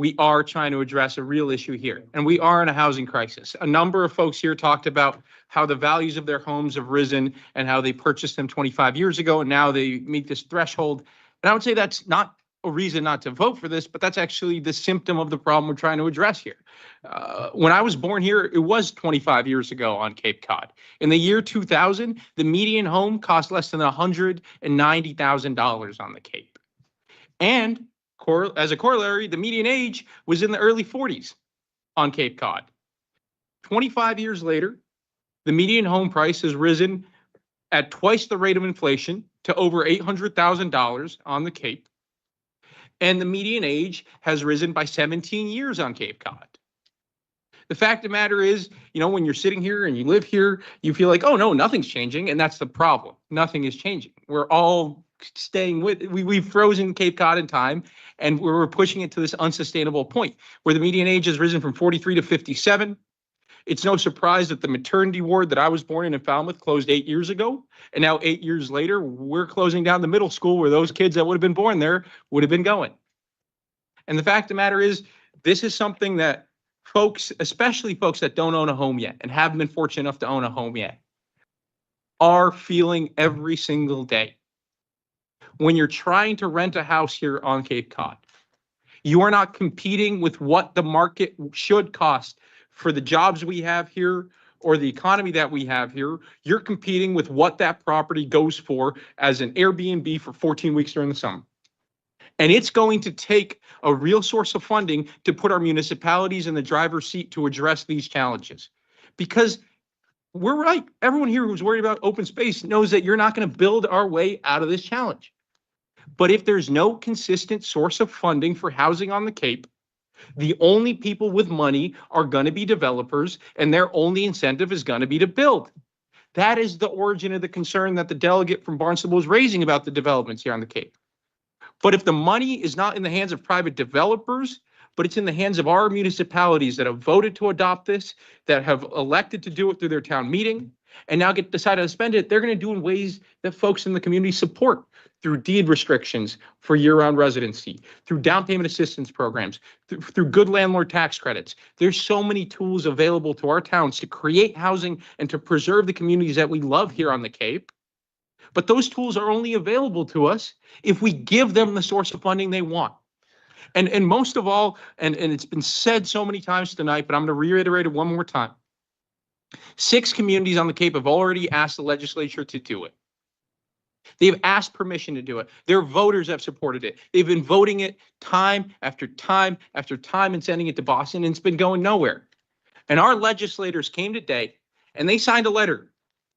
we are trying to address a real issue here, and we are in a housing crisis. A number of folks here talked about how the values of their homes have risen and how they purchased them 25 years ago, and now they meet this threshold. And I would say that's not a reason not to vote for this, but that's actually the symptom of the problem we're trying to address here. When I was born here, it was 25 years ago on Cape Cod. In the year 2000, the median home cost less than $190,000 on the Cape. And as a corollary, the median age was in the early 40s on Cape Cod. 25 years later, the median home price has risen at twice the rate of inflation to over $800,000 on the Cape. And the median age has risen by 17 years on Cape Cod. The fact of the matter is, when you're sitting here and you live here, you feel like, oh no, nothing's changing. And that's the problem. Nothing is changing. We're all staying with, we've frozen Cape Cod in time, and we're pushing it to this unsustainable point where the median age has risen from 43 to 57. It's no surprise that the maternity ward that I was born in Falmouth closed 8 years ago. And now 8 years later, we're closing down the middle school where those kids that would have been born there would have been going. And the fact of the matter is, this is something that folks, especially folks that don't own a home yet and haven't been fortunate enough to own a home yet, are feeling every single day. When you're trying to rent a house here on Cape Cod, you are not competing with what the market should cost for the jobs we have here or the economy that we have here. You're competing with what that property goes for as an Airbnb for 14 weeks during the summer. And it's going to take a real source of funding to put our municipalities in the driver's seat to address these challenges. Because we're right. Everyone here who's worried about open space knows that you're not going to build our way out of this challenge. But if there's no consistent source of funding for housing on the Cape, the only people with money are going to be developers, and their only incentive is going to be to build. That is the origin of the concern that the delegate from Barnstable is raising about the developments here on the Cape. But if the money is not in the hands of private developers, but it's in the hands of our municipalities that have voted to adopt this, that have elected to do it through their town meeting, and now decided to spend it, they're going to do it in ways that folks in the community support, through deed restrictions for year-round residency, through down payment assistance programs, through good landlord tax credits. There's so many tools available to our towns to create housing and to preserve the communities that we love here on the Cape. But those tools are only available to us if we give them the source of funding they want. And most of all, and it's been said so many times tonight, but I'm going to reiterate it one more time. 6 communities on the Cape have already asked the legislature to do it. They've asked permission to do it. Their voters have supported it. They've been voting it time after time after time and sending it to Boston, and it's been going nowhere. And our legislators came today and they signed a letter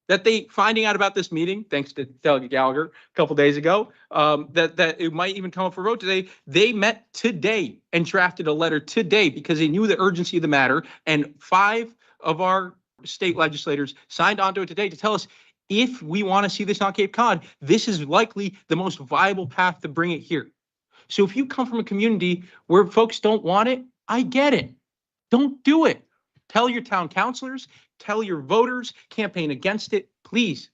that they, finding out about this meeting, thanks to Delegate Gallagher a couple days ago, that it might even come up for vote today. They met today and drafted a letter today because they knew the urgency of the matter. And 5 of our state legislators signed onto it today to tell us, if we want to see this on Cape Cod, this is likely the most viable path to bring it here. So if you come from a community where folks don't want it, I get it. Don't do it. Tell your town councilors, tell your voters, campaign against it, please.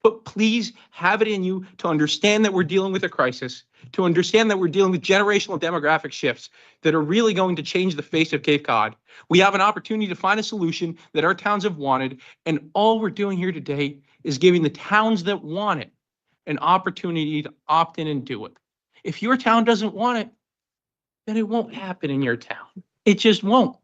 But please have it in you to understand that we're dealing with a crisis, to understand that we're dealing with generational and demographic shifts that are really going to change the face of Cape Cod. We have an opportunity to find a solution that our towns have wanted, and all we're doing here today is giving the towns that want it an opportunity to opt in and do it. If your town doesn't want it, then it won't happen in your town. It just won't.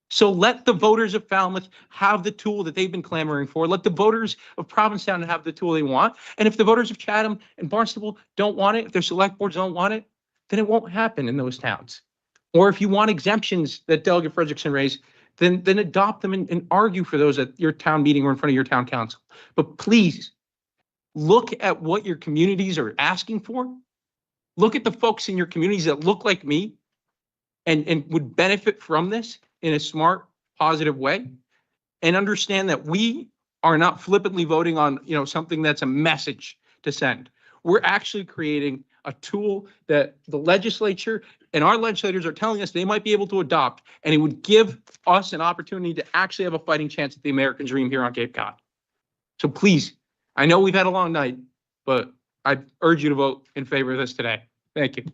So let the voters of Falmouth have the tool that they've been clamoring for. Let the voters of Provincetown have the tool they want. And if the voters of Chatham and Barnstable don't want it, if their select boards don't want it, then it won't happen in those towns. Or if you want exemptions that Delegate Frederickson raised, then adopt them and argue for those at your town meeting or in front of your town council. But please look at what your communities are asking for. Look at the folks in your communities that look like me and would benefit from this in a smart, positive way, and understand that we are not flippantly voting on, something that's a message to send. We're actually creating a tool that the legislature and our legislators are telling us they might be able to adopt, and it would give us an opportunity to actually have a fighting chance at the American dream here on Cape Cod. So please, I know we've had a long night, but I urge you to vote in favor of this today. Thank you.